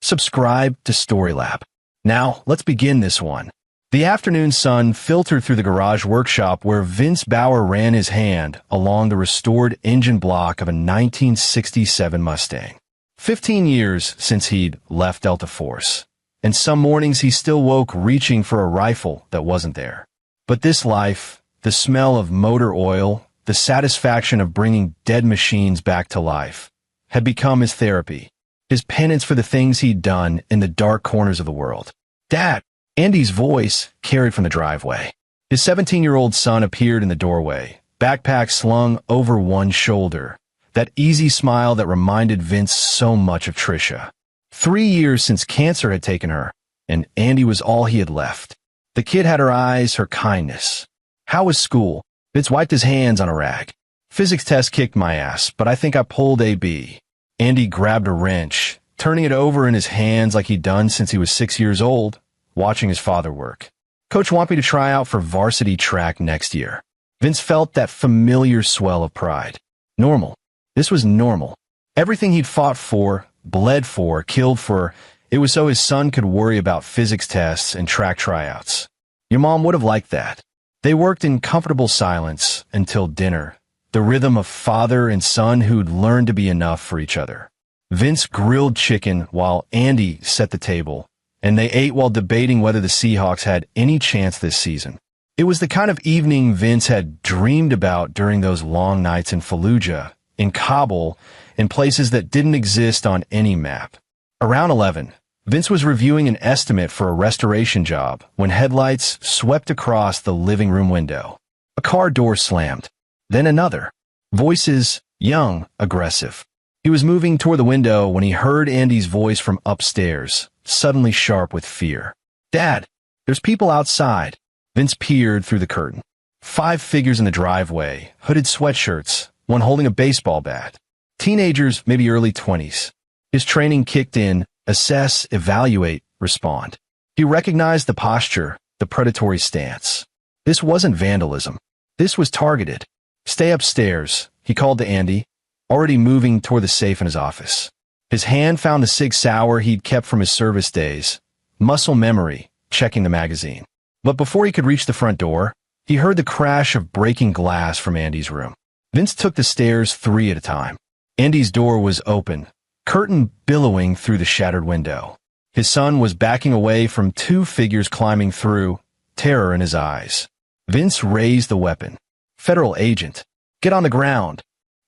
Subscribe to Storylab. Now, let's begin this one. The afternoon sun filtered through the garage workshop where Vince Bauer ran his hand along the restored engine block of a 1967 Mustang. 15 years since he'd left Delta Force, and some mornings he still woke reaching for a rifle that wasn't there. But this life, the smell of motor oil, the satisfaction of bringing dead machines back to life, had become his therapy, his penance for the things he'd done in the dark corners of the world. "Dad!" Andy's voice carried from the driveway. His 17-year-old son appeared in the doorway, backpack slung over one shoulder, that easy smile that reminded Vince so much of Tricia. 3 years since cancer had taken her, and Andy was all he had left. The kid had her eyes, her kindness. "How was school?" Vince wiped his hands on a rag. "Physics test kicked my ass, but I think I pulled AB. Andy grabbed a wrench, turning it over in his hands like he'd done since he was 6 years old, watching his father work. "Coach want me to try out for varsity track next year." Vince felt that familiar swell of pride. Normal. This was normal. Everything he'd fought for, bled for, killed for, it was so his son could worry about physics tests and track tryouts. Your mom would have liked that. They worked in comfortable silence until dinner, the rhythm of father and son who'd learned to be enough for each other. Vince grilled chicken while Andy set the table, and they ate while debating whether the Seahawks had any chance this season. It was the kind of evening Vince had dreamed about during those long nights in Fallujah, in Kabul, in places that didn't exist on any map. Around 11, Vince was reviewing an estimate for a restoration job when headlights swept across the living room window. A car door slammed. Then another. Voices, young, aggressive. He was moving toward the window when he heard Andy's voice from upstairs, suddenly sharp with fear. "Dad, there's people outside." Vince peered through the curtain. 5 figures in the driveway, hooded sweatshirts, one holding a baseball bat. Teenagers, maybe early 20s. His training kicked in, assess, evaluate, respond. He recognized the posture, the predatory stance. This wasn't vandalism. This was targeted. "Stay upstairs," he called to Andy, already moving toward the safe in his office. His hand found the Sig Sauer he'd kept from his service days, muscle memory, checking the magazine. But before he could reach the front door, he heard the crash of breaking glass from Andy's room. Vince took the stairs 3 at a time. Andy's door was open, curtain billowing through the shattered window. His son was backing away from 2 figures climbing through, terror in his eyes. Vince raised the weapon. "Federal agent. Get on the ground."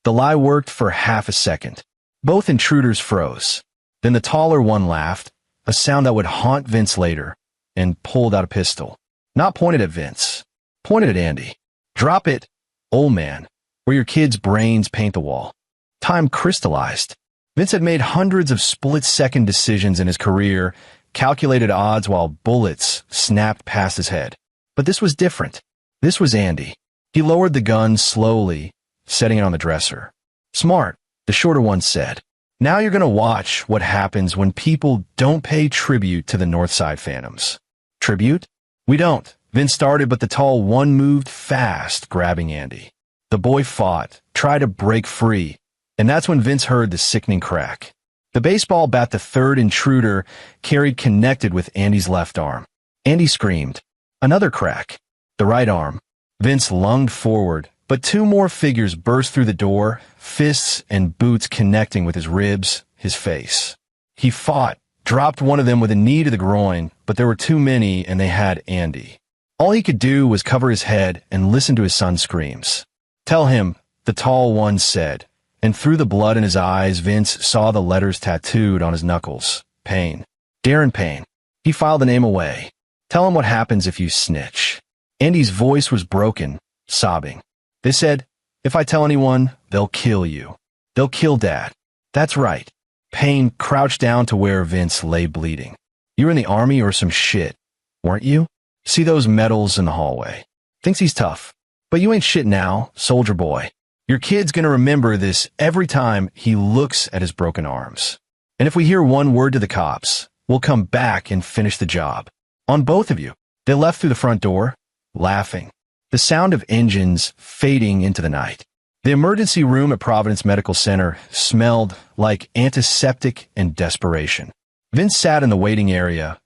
The lie worked for half a second. Both intruders froze. Then the taller one laughed, a sound that would haunt Vince later, and pulled out a pistol. Not pointed at Vince. Pointed at Andy. "Drop it, old man, or your kids' brains paint the wall." Time crystallized. Vince had made hundreds of split-second decisions in his career, calculated odds while bullets snapped past his head. But this was different. This was Andy. He lowered the gun slowly, setting it on the dresser. "Smart," the shorter one said. "Now you're going to watch what happens when people don't pay tribute to the Northside Phantoms." "Tribute?" "We don't." Vince started, but the tall one moved fast, grabbing Andy. The boy fought, tried to break free, and that's when Vince heard the sickening crack. The baseball bat the third intruder carried connected with Andy's left arm. Andy screamed. Another crack. The right arm. Vince lunged forward, but 2 more figures burst through the door, fists and boots connecting with his ribs, his face. He fought, dropped one of them with a knee to the groin, but there were too many and they had Andy. All he could do was cover his head and listen to his son's screams. "Tell him," the tall one said, and through the blood in his eyes, Vince saw the letters tattooed on his knuckles. Payne. Darren Payne. He filed the name away. "Tell him what happens if you snitch." Andy's voice was broken, sobbing. "They said, if I tell anyone, they'll kill you. They'll kill Dad." "That's right." Payne crouched down to where Vince lay bleeding. "You were in the army or some shit, weren't you? See those medals in the hallway. Thinks he's tough. But you ain't shit now, soldier boy. Your kid's gonna remember this every time he looks at his broken arms. And if we hear one word to the cops, we'll come back and finish the job. On both of you." They left through the front door, laughing. The sound of engines fading into the night. The emergency room at Providence Medical Center smelled like antiseptic and desperation. Vince sat in the waiting area,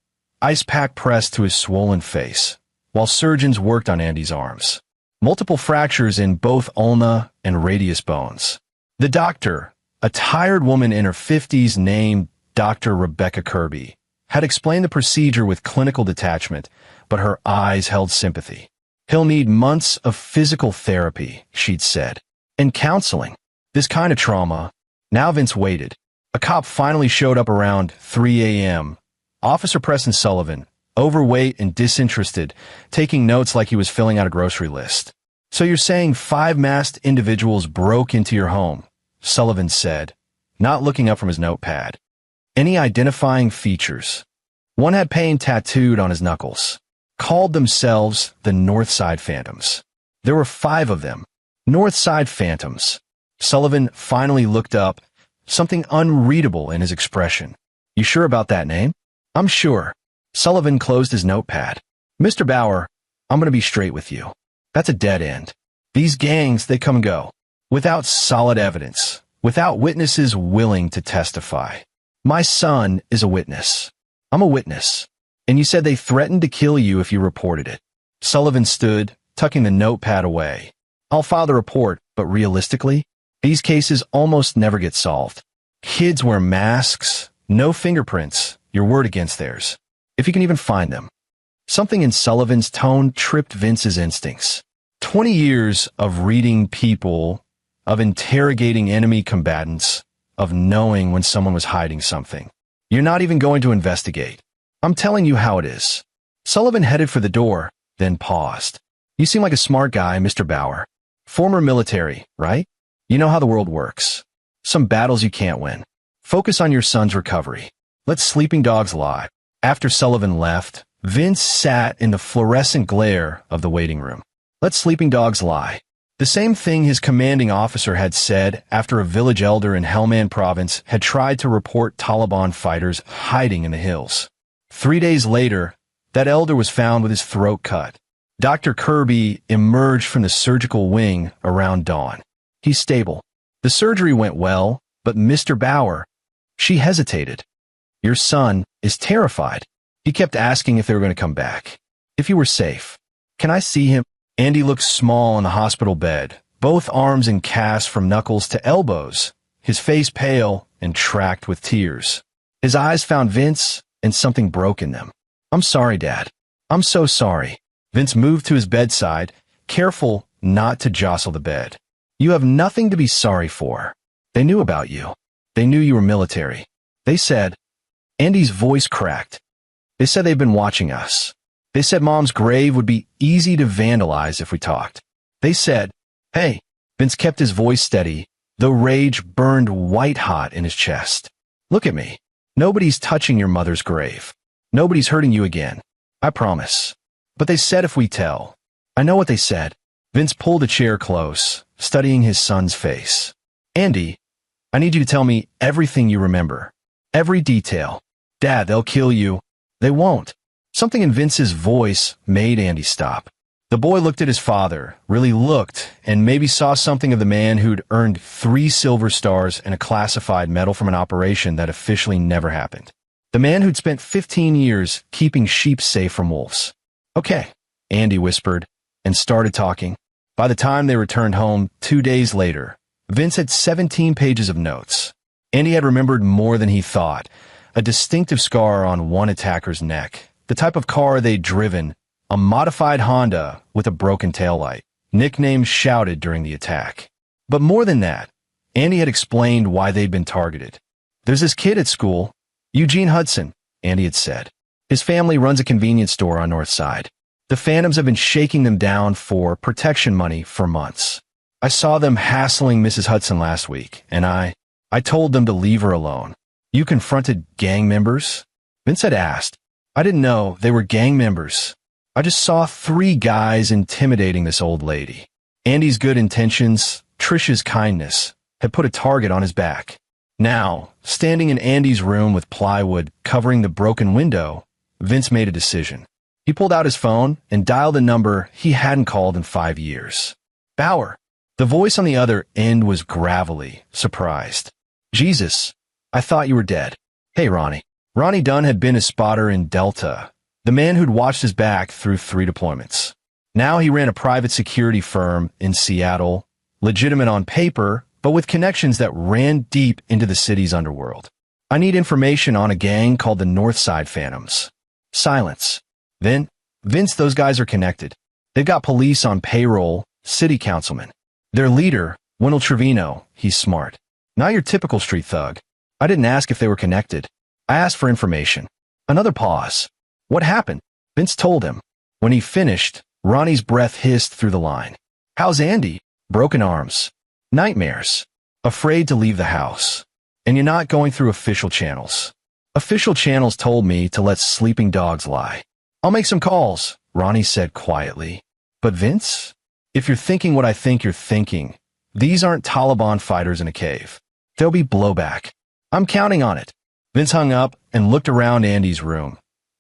ice pack pressed to his swollen face, while surgeons worked on Andy's arms. Multiple fractures in both ulna and radius bones. The doctor, a tired woman in her 50s named Dr. Rebecca Kirby, had explained the procedure with clinical detachment, but her eyes held sympathy. He'll need months of physical therapy, she'd said, and counseling. This kind of trauma. Now Vince waited. A cop finally showed up around 3 a.m. Officer Preston Sullivan, overweight and disinterested, taking notes like he was filling out a grocery list. "So you're saying 5 masked individuals broke into your home," Sullivan said, not looking up from his notepad. "Any identifying features?" One had pain tattooed on his knuckles. Called themselves the Northside Phantoms. There were 5 of them. Northside Phantoms. Sullivan finally looked up, something unreadable in his expression. "You sure about that name?" "I'm sure." Sullivan closed his notepad. "Mr. Bauer, I'm going to be straight with you. That's a dead end. These gangs, they come and go. Without solid evidence. Without witnesses willing to testify. My son is a witness. I'm a witness. And you said they threatened to kill you if you reported it." Sullivan stood, tucking the notepad away. "I'll file the report, but realistically, these cases almost never get solved. Kids wear masks, no fingerprints, your word against theirs. If you can even find them." Something in Sullivan's tone tripped Vince's instincts. 20 years of reading people, of interrogating enemy combatants, of knowing when someone was hiding something. "You're not even going to investigate. I'm telling you how it is." Sullivan headed for the door, then paused. "You seem like a smart guy, Mr. Bauer. Former military, right? You know how the world works. Some battles you can't win. Focus on your son's recovery. Let sleeping dogs lie." After Sullivan left, Vince sat in the fluorescent glare of the waiting room. Let sleeping dogs lie. The same thing his commanding officer had said after a village elder in Helmand province had tried to report Taliban fighters hiding in the hills. 3 days later, that elder was found with his throat cut. Dr. Kirby emerged from the surgical wing around dawn. "He's stable. The surgery went well, but Mr. Bauer," she hesitated. "Your son is terrified. He kept asking if they were going to come back. If you were safe. Can I see him?" Andy looked small on the hospital bed, both arms in casts from knuckles to elbows, his face pale and tracked with tears. His eyes found Vince, and something broke in them. "I'm sorry, Dad. I'm so sorry." Vince moved to his bedside, careful not to jostle the bed. "You have nothing to be sorry for. They knew about you. They knew you were military. They said..." Andy's voice cracked. "They said they've been watching us. They said Mom's grave would be easy to vandalize if we talked. They said..." "Hey." Vince kept his voice steady, though rage burned white-hot in his chest. "Look at me. Nobody's touching your mother's grave. Nobody's hurting you again. I promise. But they said if we tell..." "I know what they said." Vince pulled a chair close, studying his son's face. "Andy, I need you to tell me everything you remember. Every detail. Dad, they'll kill you." "They won't." Something in Vince's voice made Andy stop. The boy looked at his father, really looked, and maybe saw something of the man who'd earned 3 silver stars and a classified medal from an operation that officially never happened. The man who'd spent 15 years keeping sheep safe from wolves. "Okay," Andy whispered, and started talking. By the time they returned home 2 days later, Vince had 17 pages of notes. Andy had remembered more than he thought. A distinctive scar on one attacker's neck. The type of car they'd driven, a modified Honda with a broken taillight. Nicknames shouted during the attack. But more than that, Andy had explained why they'd been targeted. "There's this kid at school, Eugene Hudson," Andy had said. "His family runs a convenience store on North Side. The Phantoms have been shaking them down for protection money for months. I saw them hassling Mrs. Hudson last week, and I told them to leave her alone." "You confronted gang members?" Vince had asked. "I didn't know they were gang members. I just saw 3 guys intimidating this old lady." Andy's good intentions, Trish's kindness, had put a target on his back. Now, standing in Andy's room with plywood covering the broken window, Vince made a decision. He pulled out his phone and dialed a number he hadn't called in 5 years. "Bauer." The voice on the other end was gravelly, surprised. "Jesus, I thought you were dead. Hey, Ronnie." Ronnie Dunn had been his spotter in Delta, the man who'd watched his back through 3 deployments. Now he ran a private security firm in Seattle, legitimate on paper, but with connections that ran deep into the city's underworld. I need information on a gang called the Northside Phantoms. Silence. Then, Vince, those guys are connected. They've got police on payroll, city councilmen. Their leader, Wendell Trevino, he's smart. Not your typical street thug. I didn't ask if they were connected. I asked for information. Another pause. What happened? Vince told him. When he finished, Ronnie's breath hissed through the line. How's Andy? Broken arms. Nightmares. Afraid to leave the house. And you're not going through official channels. Official channels told me to let sleeping dogs lie. I'll make some calls, Ronnie said quietly. But Vince? If you're thinking what I think you're thinking, these aren't Taliban fighters in a cave. There'll be blowback. I'm counting on it. Vince hung up and looked around Andy's room.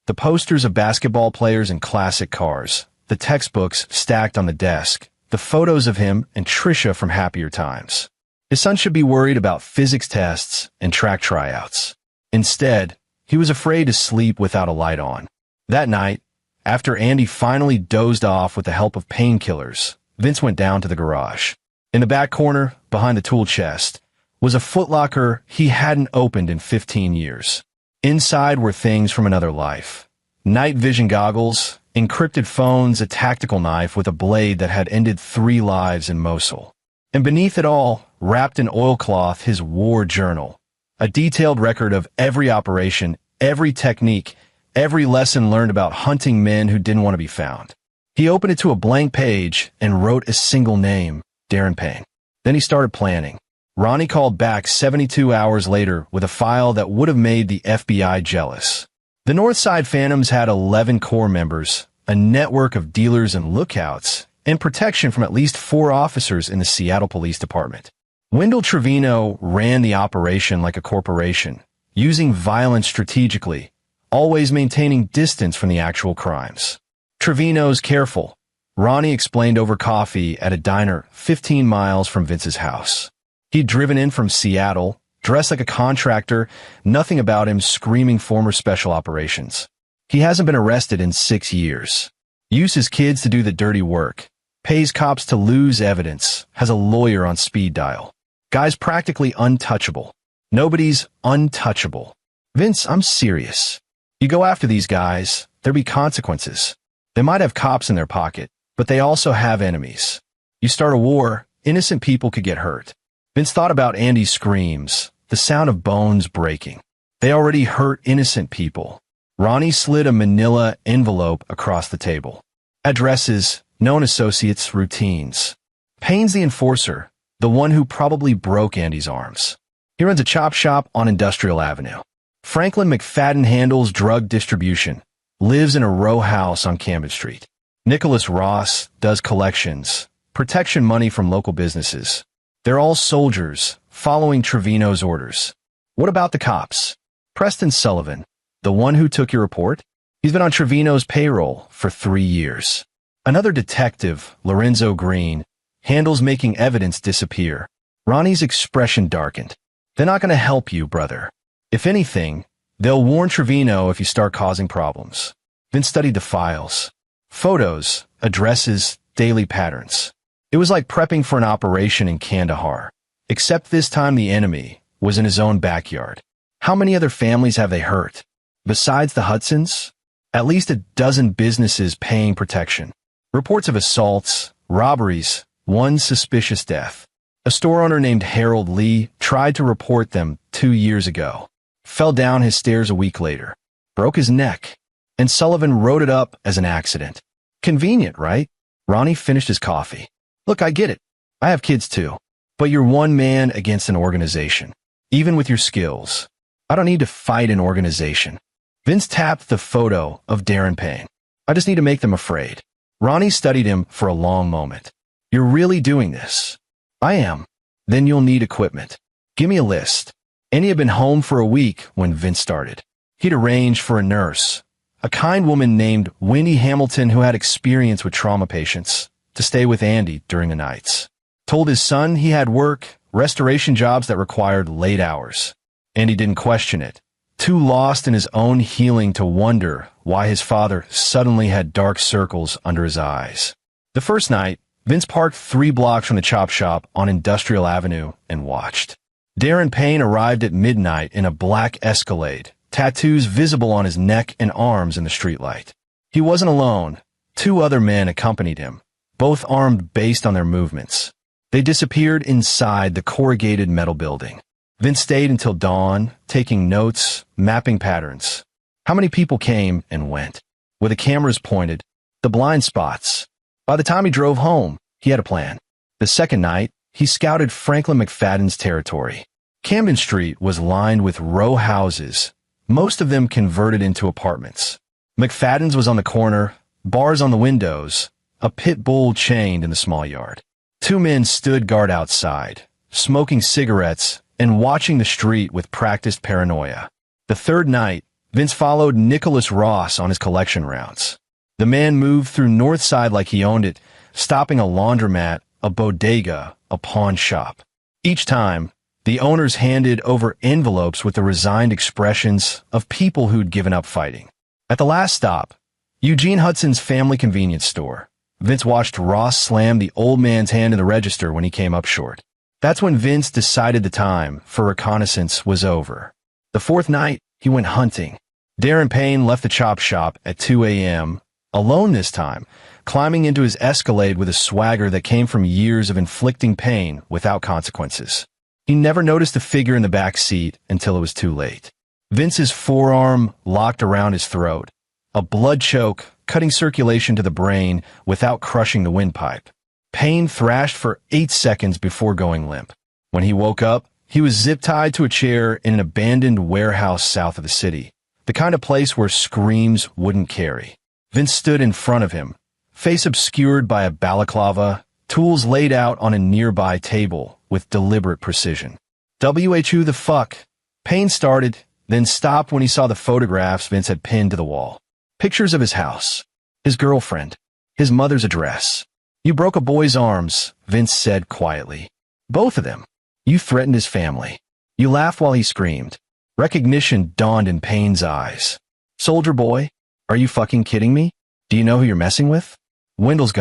The posters of basketball players and classic cars, the textbooks stacked on the desk, the photos of him and Trisha from Happier Times. His son should be worried about physics tests and track tryouts. Instead, he was afraid to sleep without a light on. That night, after Andy finally dozed off with the help of painkillers, Vince went down to the garage. In the back corner, behind the tool chest, was a footlocker he hadn't opened in 15 years. Inside were things from another life. Night vision goggles, encrypted phones, a tactical knife with a blade that had ended 3 lives in Mosul. And beneath it all, wrapped in oilcloth, his war journal. A detailed record of every operation, every technique, every lesson learned about hunting men who didn't want to be found. He opened it to a blank page and wrote a single name, Darren Payne. Then he started planning. Ronnie called back 72 hours later with a file that would have made the FBI jealous. The Northside Phantoms had 11 core members, a network of dealers and lookouts, and protection from at least 4 officers in the Seattle Police Department. Wendell Trevino ran the operation like a corporation, using violence strategically, always maintaining distance from the actual crimes. Trevino's careful, Ronnie explained over coffee at a diner 15 miles from Vince's house. He'd driven in from Seattle, dressed like a contractor, nothing about him screaming former special operations. He hasn't been arrested in 6 years. Uses kids to do the dirty work. Pays cops to lose evidence. Has a lawyer on speed dial. Guy's practically untouchable. Nobody's untouchable. Vince, I'm serious. You go after these guys, there'll be consequences. They might have cops in their pocket, but they also have enemies. You start a war, innocent people could get hurt. Vince thought about Andy's screams, the sound of bones breaking. They already hurt innocent people. Ronnie slid a manila envelope across the table. Addresses, known associates, routines. Payne's the enforcer, the one who probably broke Andy's arms. He runs a chop shop on Industrial Avenue. Franklin McFadden handles drug distribution, lives in a row house on Camden Street. Nicholas Ross does collections, protection money from local businesses. They're all soldiers, following Trevino's orders. What about the cops? Preston Sullivan, the one who took your report? He's been on Trevino's payroll for 3 years. Another detective, Lorenzo Green, handles making evidence disappear. Ronnie's expression darkened. They're not going to help you, brother. If anything, they'll warn Trevino if you start causing problems. Vince studied the files. Photos, addresses, daily patterns. It was like prepping for an operation in Kandahar, except this time the enemy was in his own backyard. How many other families have they hurt? Besides the Hudsons? At least a dozen businesses paying protection. Reports of assaults, robberies, one suspicious death. A store owner named Harold Lee tried to report them 2 years ago. Fell down his stairs a week later. Broke his neck. And Sullivan wrote it up as an accident. Convenient, right? Ronnie finished his coffee. Look, I get it. I have kids too. But you're one man against an organization. Even with your skills. I don't need to fight an organization. Vince tapped the photo of Darren Payne. I just need to make them afraid. Ronnie studied him for a long moment. You're really doing this? I am. Then you'll need equipment. Give me a list. Andy had been home for a week when Vince started. He'd arranged for a nurse, a kind woman named Wendy Hamilton who had experience with trauma patients, to stay with Andy during the nights. Told his son he had work, restoration jobs that required late hours. Andy didn't question it. too lost in his own healing to wonder why his father suddenly had dark circles under his eyes. The first night, Vince parked 3 blocks from the chop shop on Industrial Avenue and watched. Darren Payne arrived at midnight in a black Escalade, tattoos visible on his neck and arms in the streetlight. He wasn't alone. 2 other men accompanied him, both armed based on their movements. They disappeared inside the corrugated metal building. Vince stayed until dawn, taking notes, mapping patterns. How many people came and went? Where the cameras pointed, the blind spots. By the time he drove home, he had a plan. The second night, he scouted Franklin McFadden's territory. Camden Street was lined with row houses, most of them converted into apartments. McFadden's was on the corner, bars on the windows, a pit bull chained in the small yard. 2 men stood guard outside, smoking cigarettes and watching the street with practiced paranoia. The third night, Vince followed Nicholas Ross on his collection rounds. The man moved through North Side like he owned it, stopping a laundromat, a bodega, a pawn shop. Each time, the owners handed over envelopes with the resigned expressions of people who'd given up fighting. At the last stop, Eugene Hudson's family convenience store, Vince watched Ross slam the old man's hand in the register when he came up short. That's when Vince decided the time for reconnaissance was over. The fourth night, he went hunting. Darren Payne left the chop shop at 2 a.m., alone this time, climbing into his Escalade with a swagger that came from years of inflicting pain without consequences. He never noticed the figure in the back seat until it was too late. Vince's forearm locked around his throat, a blood choke cutting circulation to the brain without crushing the windpipe. Payne thrashed for 8 seconds before going limp. When he woke up, he was zip-tied to a chair in an abandoned warehouse south of the city, the kind of place where screams wouldn't carry. Vince stood in front of him, face obscured by a balaclava, tools laid out on a nearby table with deliberate precision. "WHU the fuck?" Payne started, then stopped when he saw the photographs Vince had pinned to the wall. Pictures of his house, his girlfriend, his mother's address. "You broke a boy's arms," Vince said quietly. "Both of them. You threatened his family. You laughed while he screamed." Recognition dawned in Payne's eyes. "Soldier boy, are you fucking kidding me? Do you know who you're messing with? Wendell's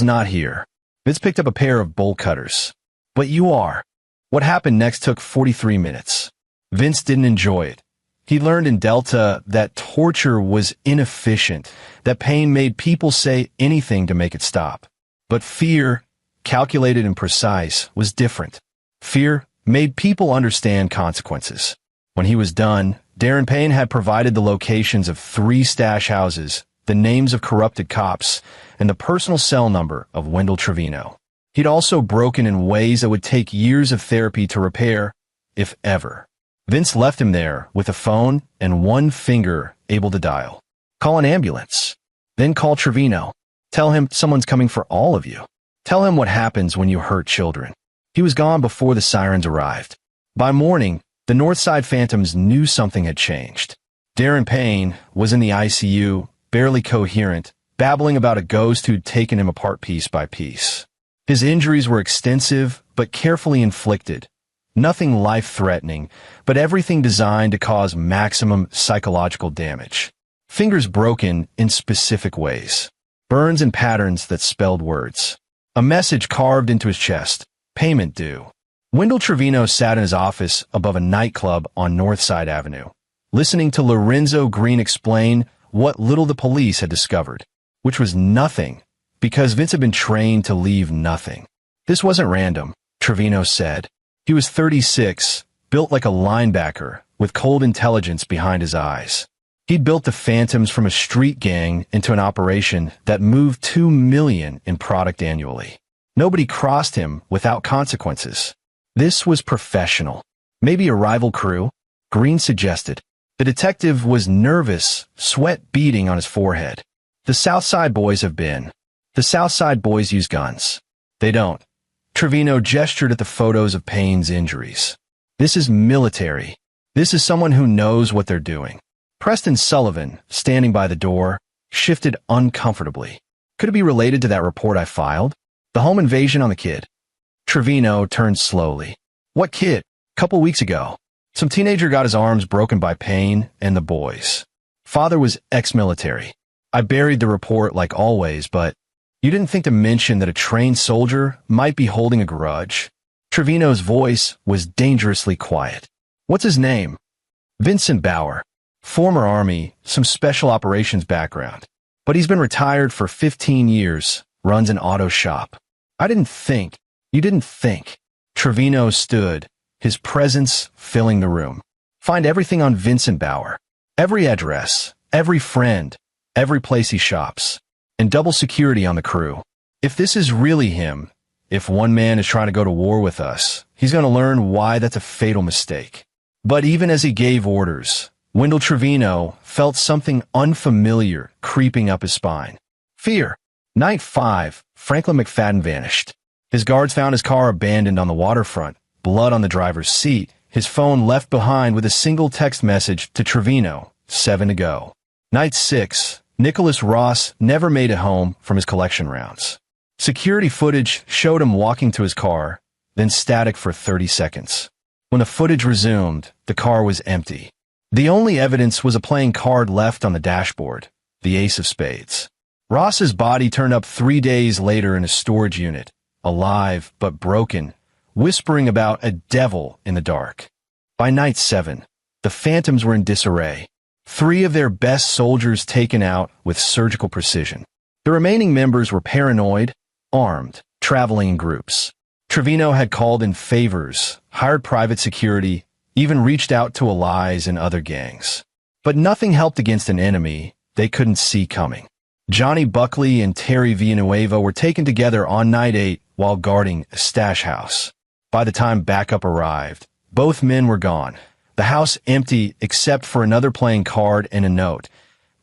not here." Vince picked up a pair of bolt cutters. "But you are." What happened next took 43 minutes. Vince didn't enjoy it. He learned in Delta that torture was inefficient, that Payne made people say anything to make it stop. But fear, calculated and precise, was different. Fear made people understand consequences. When he was done, Darren Payne had provided the locations of 3 stash houses, the names of corrupted cops, and the personal cell number of Wendell Trevino. He'd also broken in ways that would take years of therapy to repair, if ever. Vince left him there with a phone and 1 finger able to dial. "Call an ambulance. Then call Trevino. Tell him someone's coming for all of you. Tell him what happens when you hurt children." He was gone before the sirens arrived. By morning, the Northside Phantoms knew something had changed. Darren Payne was in the ICU, barely coherent, babbling about a ghost who'd taken him apart piece by piece. His injuries were extensive, but carefully inflicted. Nothing life-threatening, but everything designed to cause maximum psychological damage. Fingers broken in specific ways. Burns and patterns that spelled words. A message carved into his chest. Payment due. Wendell Trevino sat in his office above a nightclub on Northside Avenue, listening to Lorenzo Green explain what little the police had discovered, which was nothing, because Vince had been trained to leave nothing. "This wasn't random," Trevino said. He was 36, built like a linebacker, with cold intelligence behind his eyes. He'd built the Phantoms from a street gang into an operation that moved $2 million in product annually. Nobody crossed him without consequences. This was professional. Maybe a rival crew? Green suggested. The detective was nervous, sweat beading on his forehead. "The Southside boys have been. The Southside boys use guns. They don't." Trevino gestured at the photos of Payne's injuries. "This is military. This is someone who knows what they're doing." Preston Sullivan, standing by the door, shifted uncomfortably. "Could it be related to that report I filed? The home invasion on the kid?" Trevino turned slowly. "What kid? Couple weeks ago." Some teenager got his arms broken by pain and the boys. Father was ex-military. I buried the report like always, but you didn't think to mention that a trained soldier might be holding a grudge. Trevino's voice was dangerously quiet. What's his name? Vincent Bauer. Former Army, some special operations background. But he's been retired for 15 years, runs an auto shop. I didn't think. You didn't think. Trevino stood, his presence filling the room. Find everything on Vincent Bauer. Every address, every friend, every place he shops. And double security on the crew. If this is really him, if one man is trying to go to war with us, he's going to learn why that's a fatal mistake. But even as he gave orders, Wendell Trevino felt something unfamiliar creeping up his spine. Fear. Night 5, Franklin McFadden vanished. His guards found his car abandoned on the waterfront, blood on the driver's seat, his phone left behind with a single text message to Trevino, 7 to go. Night 6, Nicholas Ross never made it home from his collection rounds. Security footage showed him walking to his car, then static for 30 seconds. When the footage resumed, the car was empty. The only evidence was a playing card left on the dashboard, the ace of spades. Ross's body turned up 3 days later in a storage unit, alive but broken, whispering about a devil in the dark. By night 7, the Phantoms were in disarray. 3 of their best soldiers taken out with surgical precision. The remaining members were paranoid, armed, traveling in groups. Trevino had called in favors, hired private security, even reached out to allies and other gangs. But nothing helped against an enemy they couldn't see coming. Johnny Buckley and Terry Villanueva were taken together on night 8 while guarding a stash house. By the time backup arrived, both men were gone. The house empty except for another playing card and a note.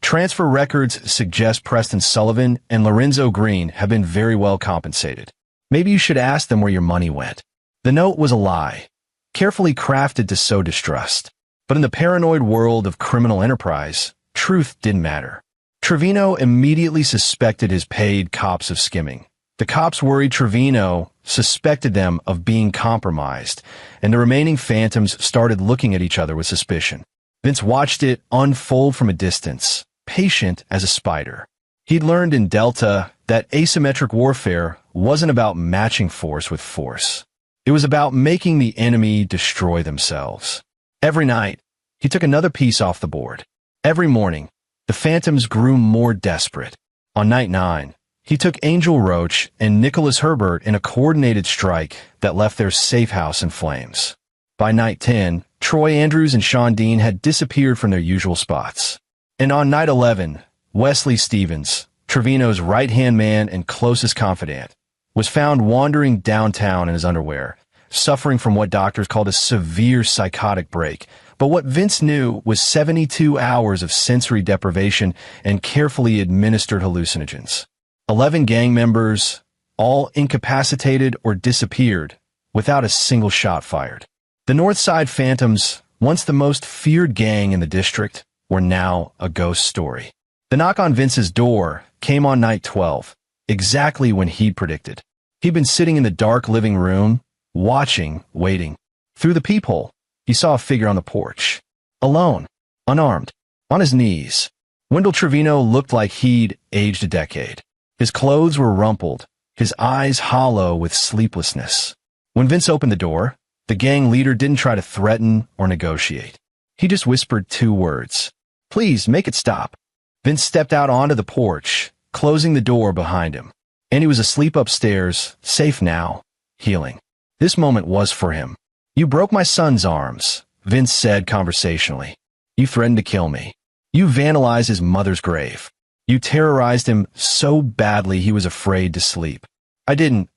Transfer records suggest Preston Sullivan and Lorenzo Green have been very well compensated. Maybe you should ask them where your money went. The note was a lie, carefully crafted to sow distrust. But in the paranoid world of criminal enterprise, truth didn't matter. Trevino immediately suspected his paid cops of skimming. The cops worried Trevino suspected them of being compromised, and the remaining Phantoms started looking at each other with suspicion. Vince watched it unfold from a distance, patient as a spider. He'd learned in Delta that asymmetric warfare wasn't about matching force with force. It was about making the enemy destroy themselves. Every night, he took another piece off the board. Every morning, the Phantoms grew more desperate. On night 9, he took Angel Roach and Nicholas Herbert in a coordinated strike that left their safe house in flames. By night 10, Troy Andrews and Sean Dean had disappeared from their usual spots. And on night 11, Wesley Stevens, Trevino's right-hand man and closest confidant, was found wandering downtown in his underwear, suffering from what doctors called a severe psychotic break. But what Vince knew was 72 hours of sensory deprivation and carefully administered hallucinogens. 11 gang members, all incapacitated or disappeared, without a single shot fired. The Northside Phantoms, once the most feared gang in the district, were now a ghost story. The knock on Vince's door came on night 12, exactly when he'd predicted. He'd been sitting in the dark living room, watching, waiting. Through the peephole, he saw a figure on the porch. Alone, unarmed, on his knees. Wendell Trevino looked like he'd aged a decade. His clothes were rumpled, his eyes hollow with sleeplessness. When Vince opened the door, the gang leader didn't try to threaten or negotiate. He just whispered 2 words. "Please, make it stop." Vince stepped out onto the porch, closing the door behind him. And he was asleep upstairs, safe now, healing. This moment was for him. "You broke my son's arms," Vince said conversationally. "You threatened to kill me. You vandalized his mother's grave. You terrorized him so badly he was afraid to sleep." "I didn't.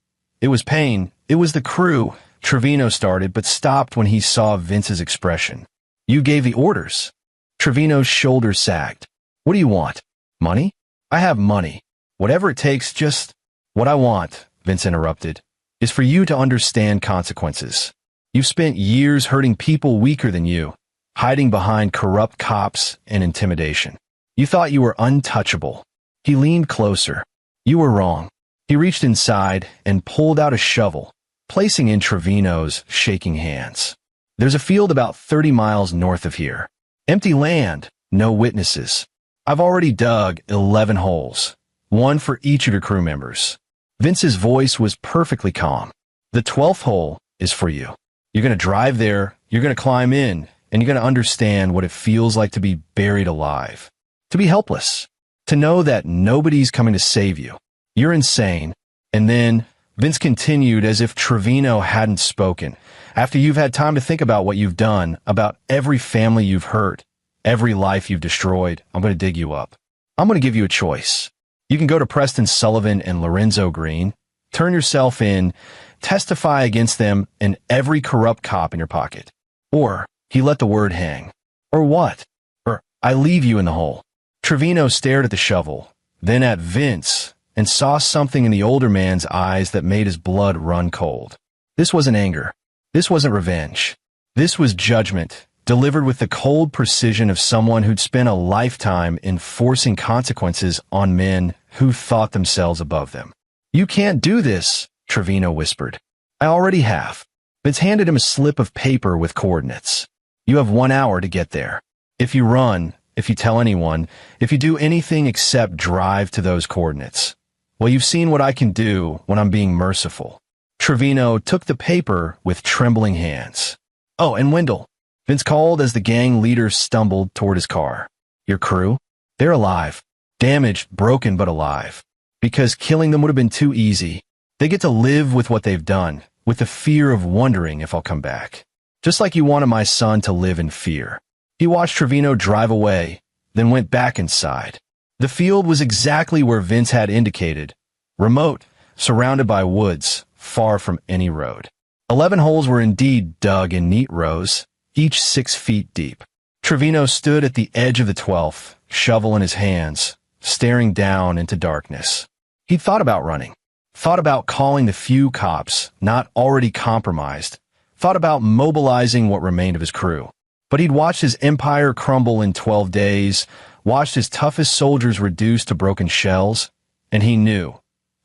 It was pain. It was the crew," Trevino started, but stopped when he saw Vince's expression. "You gave the orders." Trevino's shoulders sagged. "What do you want? Money? I have money. Whatever it takes, just—" "What I want," Vince interrupted, "is for you to understand consequences. You've spent years hurting people weaker than you, hiding behind corrupt cops and intimidation. You thought you were untouchable." He leaned closer. "You were wrong." He reached inside and pulled out a shovel, placing in Trevino's shaking hands. There's a field about 30 miles north of here. Empty land, no witnesses. I've already dug 11 holes, one for each of your crew members. Vince's voice was perfectly calm. The 12th hole is for you. You're going to drive there, you're going to climb in, and you're going to understand what it feels like to be buried alive. To be helpless. To know that nobody's coming to save you. You're insane. And then Vince continued as if Trevino hadn't spoken. After you've had time to think about what you've done, about every family you've hurt, every life you've destroyed, I'm going to dig you up. I'm going to give you a choice. You can go to Preston Sullivan and Lorenzo Green, turn yourself in, testify against them and every corrupt cop in your pocket. Or he let the word hang. Or what? Or I leave you in the hole. Trevino stared at the shovel, then at Vince, and saw something in the older man's eyes that made his blood run cold. This wasn't anger. This wasn't revenge. This was judgment, delivered with the cold precision of someone who'd spent a lifetime enforcing consequences on men who thought themselves above them. You can't do this, Trevino whispered. I already have. Vince handed him a slip of paper with coordinates. You have 1 hour to get there. If you run, if you tell anyone, if you do anything except drive to those coordinates, well, you've seen what I can do when I'm being merciful. Trevino took the paper with trembling hands. Oh, and Wendell, Vince called as the gang leader stumbled toward his car. Your crew? They're alive. Damaged, broken, but alive. Because killing them would have been too easy. They get to live with what they've done, with the fear of wondering if I'll come back. Just like you wanted my son to live in fear. He watched Trevino drive away, then went back inside. The field was exactly where Vince had indicated. Remote, surrounded by woods, far from any road. 11 holes were indeed dug in neat rows, each 6 feet deep. Trevino stood at the edge of the 12th, shovel in his hands, staring down into darkness. He'd thought about running. Thought about calling the few cops, not already compromised. Thought about mobilizing what remained of his crew. But he'd watched his empire crumble in 12 days, watched his toughest soldiers reduced to broken shells, and he knew,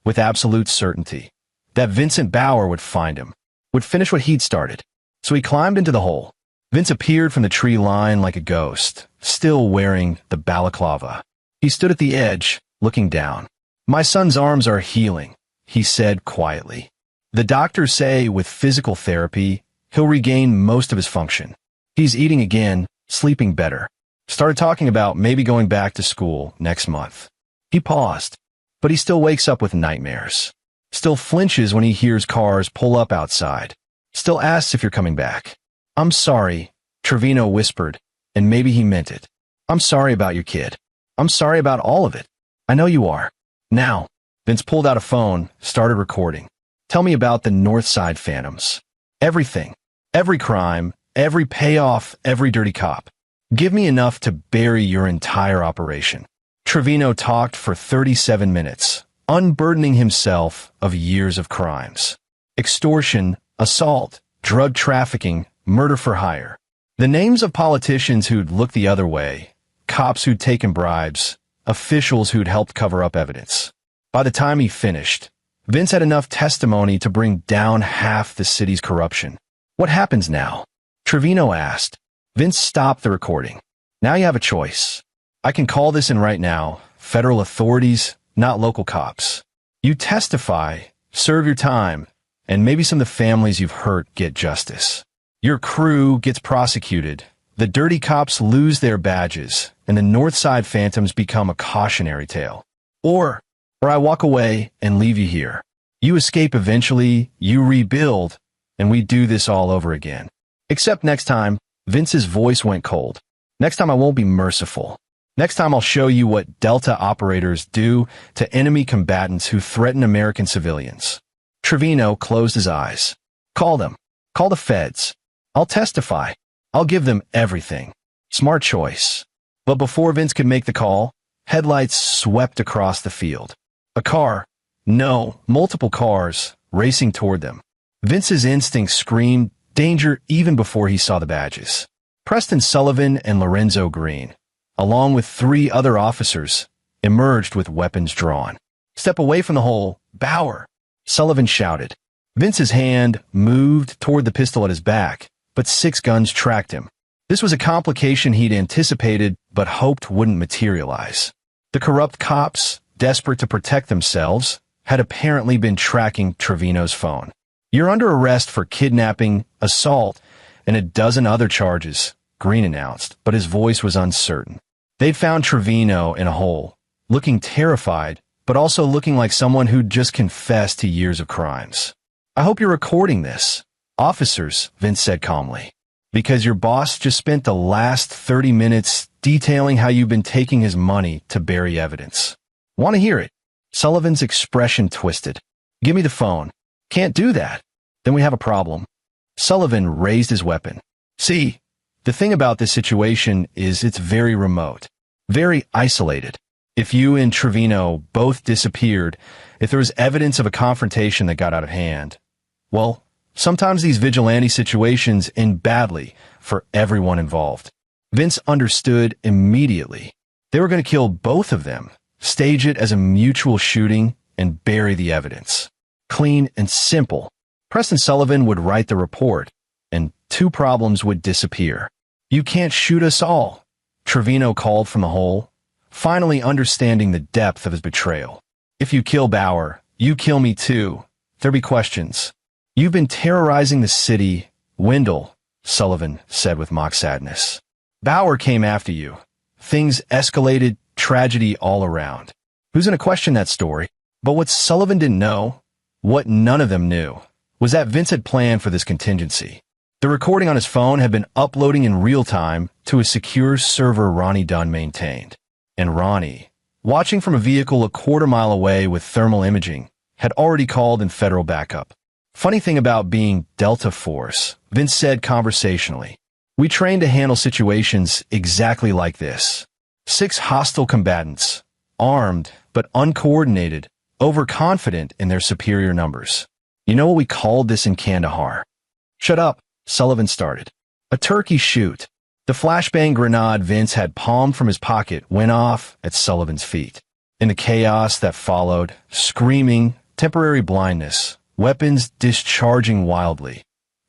with absolute certainty, that Vincent Bauer would find him, would finish what he'd started. So he climbed into the hole. Vince appeared from the tree line like a ghost, still wearing the balaclava. He stood at the edge, looking down. My son's arms are healing, he said quietly. The doctors say with physical therapy, he'll regain most of his function. He's eating again, sleeping better. Started talking about maybe going back to school next month. He paused, but he still wakes up with nightmares. Still flinches when he hears cars pull up outside. Still asks if you're coming back. I'm sorry, Trevino whispered, and maybe he meant it. I'm sorry about your kid. I'm sorry about all of it. I know you are. Now, Vince pulled out a phone, started recording. Tell me about the Northside Phantoms. Everything. Every crime. Every payoff, every dirty cop. Give me enough to bury your entire operation. Trevino talked for 37 minutes, unburdening himself of years of crimes. Extortion, assault, drug trafficking, murder for hire. The names of politicians who'd looked the other way, cops who'd taken bribes, officials who'd helped cover up evidence. By the time he finished, Vince had enough testimony to bring down half the city's corruption. What happens now? Trevino asked. Vince stopped the recording. Now you have a choice. I can call this in right now. Federal authorities, not local cops. You testify, serve your time, and maybe some of the families you've hurt get justice. Your crew gets prosecuted. The dirty cops lose their badges, and the Northside Phantoms become a cautionary tale. Or I walk away and leave you here. You escape eventually, you rebuild, and we do this all over again. Except next time, Vince's voice went cold. Next time I won't be merciful. Next time I'll show you what Delta operators do to enemy combatants who threaten American civilians. Trevino closed his eyes. Call them. Call the feds. I'll testify. I'll give them everything. Smart choice. But before Vince could make the call, headlights swept across the field. A car. No, multiple cars, racing toward them. Vince's instinct screamed danger even before he saw the badges. Preston Sullivan and Lorenzo Green, along with 3 other officers, emerged with weapons drawn. Step away from the hole, Bauer, Sullivan shouted. Vince's hand moved toward the pistol at his back, but 6 guns tracked him. This was a complication he'd anticipated but hoped wouldn't materialize. The corrupt cops, desperate to protect themselves, had apparently been tracking Trevino's phone. "You're under arrest for kidnapping, assault, and a dozen other charges," Green announced, but his voice was uncertain. They'd found Trevino in a hole, looking terrified, but also looking like someone who'd just confessed to years of crimes. "I hope you're recording this, officers," Vince said calmly, "because your boss just spent the last 30 minutes detailing how you've been taking his money to bury evidence. Want to hear it?" Sullivan's expression twisted. "Give me the phone." "Can't do that. Then we have a problem." Sullivan raised his weapon. "See, the thing about this situation is it's very remote, very isolated. If you and Trevino both disappeared, if there was evidence of a confrontation that got out of hand, well, sometimes these vigilante situations end badly for everyone involved." Vince understood immediately. They were going to kill both of them, stage it as a mutual shooting, and bury the evidence. Clean and simple. Preston Sullivan would write the report, and 2 problems would disappear. "You can't shoot us all," Trevino called from the hole, finally understanding the depth of his betrayal. "If you kill Bauer, you kill me too. There'll be questions." "You've been terrorizing the city, Wendell," Sullivan said with mock sadness. "Bauer came after you. Things escalated, tragedy all around. Who's going to question that story?" But what Sullivan didn't know, what none of them knew, was that Vince had planned for this contingency. The recording on his phone had been uploading in real time to a secure server Ronnie Dunn maintained. And Ronnie, watching from a vehicle a quarter-mile away with thermal imaging, had already called in federal backup. "Funny thing about being Delta Force," Vince said conversationally. "We train to handle situations exactly like this. 6 hostile combatants, armed but uncoordinated, overconfident in their superior numbers. You know what we called this in Kandahar?" "Shut up," Sullivan started. "A turkey shoot." The flashbang grenade Vince had palmed from his pocket went off at Sullivan's feet. In the chaos that followed, screaming, temporary blindness, weapons discharging wildly,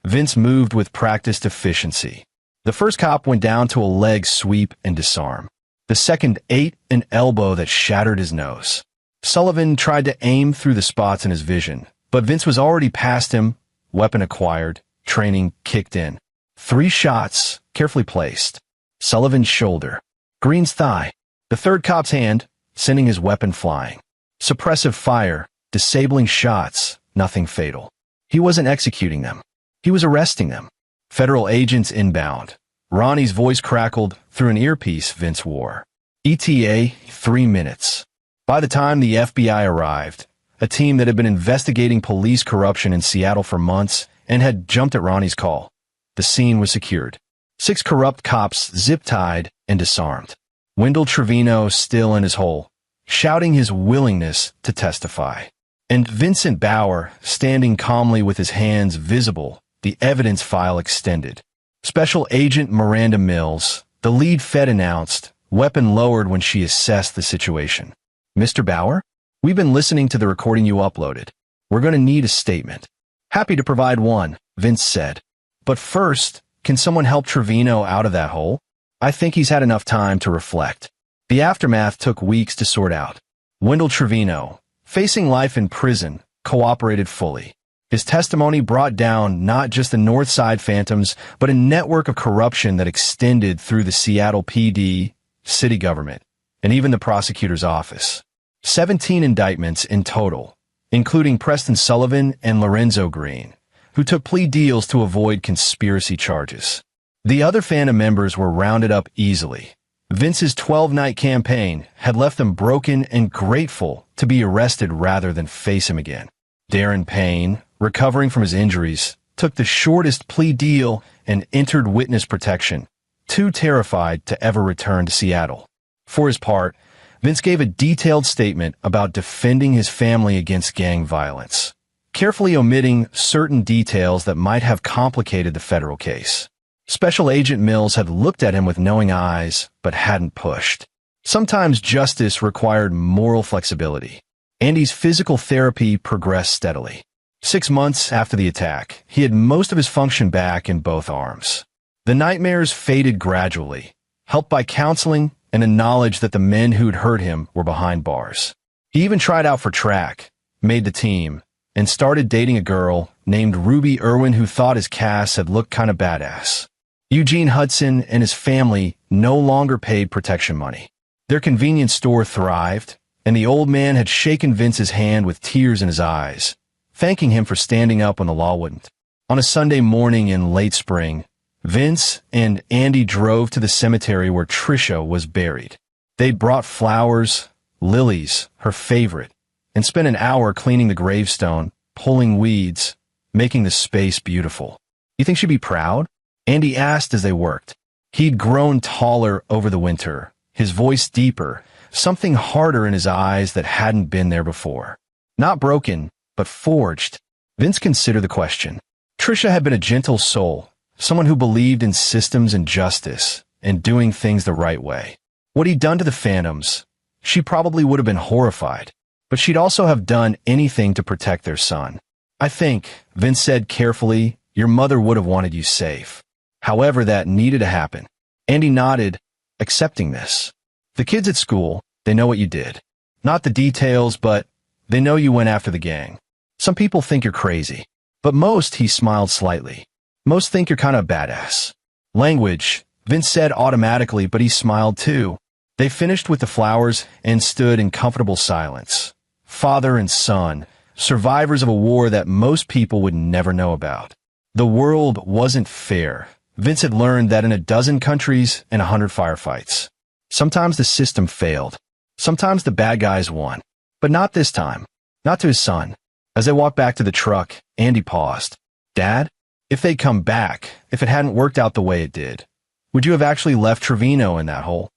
Vince moved with practiced efficiency. The first cop went down to a leg sweep and disarm. The second ate an elbow that shattered his nose. Sullivan tried to aim through the spots in his vision, but Vince was already past him, weapon acquired, training kicked in. 3 shots, carefully placed. Sullivan's shoulder. Green's thigh. The third cop's hand, sending his weapon flying. Suppressive fire, disabling shots, nothing fatal. He wasn't executing them. He was arresting them. Federal agents inbound. Ronnie's voice crackled through an earpiece Vince wore. ETA, 3 minutes. By the time the FBI arrived, a team that had been investigating police corruption in Seattle for months and had jumped at Ronnie's call, the scene was secured. 6 corrupt cops zip-tied and disarmed. Wendell Trevino still in his hole, shouting his willingness to testify. And Vincent Bauer standing calmly with his hands visible, the evidence file extended. Special Agent Miranda Mills, the lead Fed announced, weapon lowered when she assessed the situation. "Mr. Bauer, we've been listening to the recording you uploaded. We're going to need a statement." "Happy to provide one," Vince said. "But first, can someone help Trevino out of that hole? I think he's had enough time to reflect." The aftermath took weeks to sort out. Wendell Trevino, facing life in prison, cooperated fully. His testimony brought down not just the North Side Phantoms, but a network of corruption that extended through the Seattle PD, city government, and even the prosecutor's office. 17 indictments in total, including Preston Sullivan and Lorenzo Green, who took plea deals to avoid conspiracy charges. The other Phantom members were rounded up easily. Vince's 12-night campaign had left them broken and grateful to be arrested rather than face him again. Darren Payne, recovering from his injuries, took the shortest plea deal and entered witness protection, too terrified to ever return to Seattle. For his part, Vince gave a detailed statement about defending his family against gang violence, carefully omitting certain details that might have complicated the federal case. Special Agent Mills had looked at him with knowing eyes, but hadn't pushed. Sometimes justice required moral flexibility. Andy's physical therapy progressed steadily. 6 months after the attack, he had most of his function back in both arms. The nightmares faded gradually, helped by counseling and a knowledge that the men who'd hurt him were behind bars. He even tried out for track, made the team, and started dating a girl named Ruby Irwin who thought his cast had looked kinda badass. Eugene Hudson and his family no longer paid protection money. Their convenience store thrived, and the old man had shaken Vince's hand with tears in his eyes, thanking him for standing up when the law wouldn't. On a Sunday morning in late spring, Vince and Andy drove to the cemetery where Trisha was buried. They'd brought flowers, lilies, her favorite, and spent an hour cleaning the gravestone, pulling weeds, making the space beautiful. "You think she'd be proud?" Andy asked as they worked. He'd grown taller over the winter, his voice deeper, something harder in his eyes that hadn't been there before. Not broken, but forged. Vince considered the question. Trisha had been a gentle soul, someone who believed in systems and justice, and doing things the right way. What he'd done to the Phantoms, she probably would have been horrified, but she'd also have done anything to protect their son. "I think," Vince said carefully, "your mother would have wanted you safe. However, that needed to happen." Andy nodded, accepting this. "The kids at school, they know what you did. Not the details, but they know you went after the gang. Some people think you're crazy, but most," he smiled slightly, "most think you're kind of badass." "Language," Vince said automatically, but he smiled too. They finished with the flowers and stood in comfortable silence. Father and son, survivors of a war that most people would never know about. The world wasn't fair. Vince had learned that in a dozen countries and 100 firefights. Sometimes the system failed. Sometimes the bad guys won. But not this time. Not to his son. As they walked back to the truck, Andy paused. "Dad, if they'd come back, if it hadn't worked out the way it did, would you have actually left Trevino in that hole?"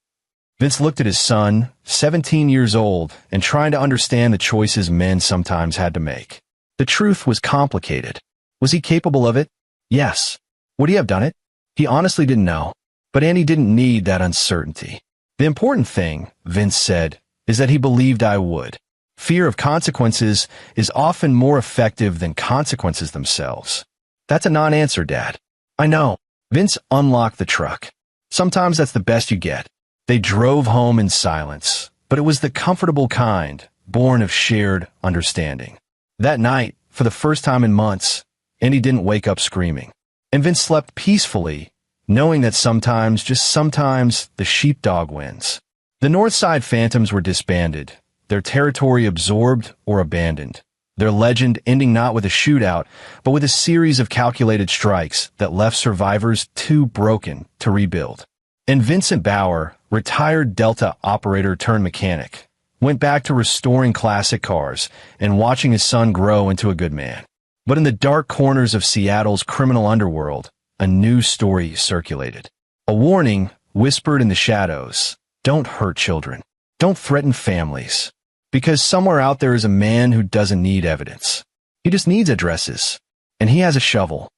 Vince looked at his son, 17 years old, and trying to understand the choices men sometimes had to make. The truth was complicated. Was he capable of it? Yes. Would he have done it? He honestly didn't know. But Andy didn't need that uncertainty. "The important thing," Vince said, "is that he believed I would. Fear of consequences is often more effective than consequences themselves." "That's a non-answer, Dad." "I know." Vince unlocked the truck. "Sometimes that's the best you get." They drove home in silence, but it was the comfortable kind, born of shared understanding. That night, for the first time in months, Andy didn't wake up screaming. And Vince slept peacefully, knowing that sometimes, just sometimes, the sheepdog wins. The Northside Phantoms were disbanded, their territory absorbed or abandoned, their legend ending not with a shootout, but with a series of calculated strikes that left survivors too broken to rebuild. And Vincent Bauer, retired Delta operator turned mechanic, went back to restoring classic cars and watching his son grow into a good man. But in the dark corners of Seattle's criminal underworld, a new story circulated. A warning whispered in the shadows: don't hurt children. Don't threaten families. Because somewhere out there is a man who doesn't need evidence. He just needs addresses. And he has a shovel.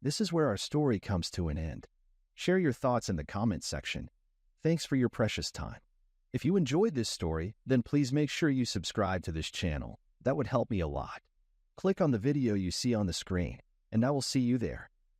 This is where our story comes to an end. Share your thoughts in the comments section. Thanks for your precious time. If you enjoyed this story, then please make sure you subscribe to this channel. That would help me a lot. Click on the video you see on the screen, and I will see you there.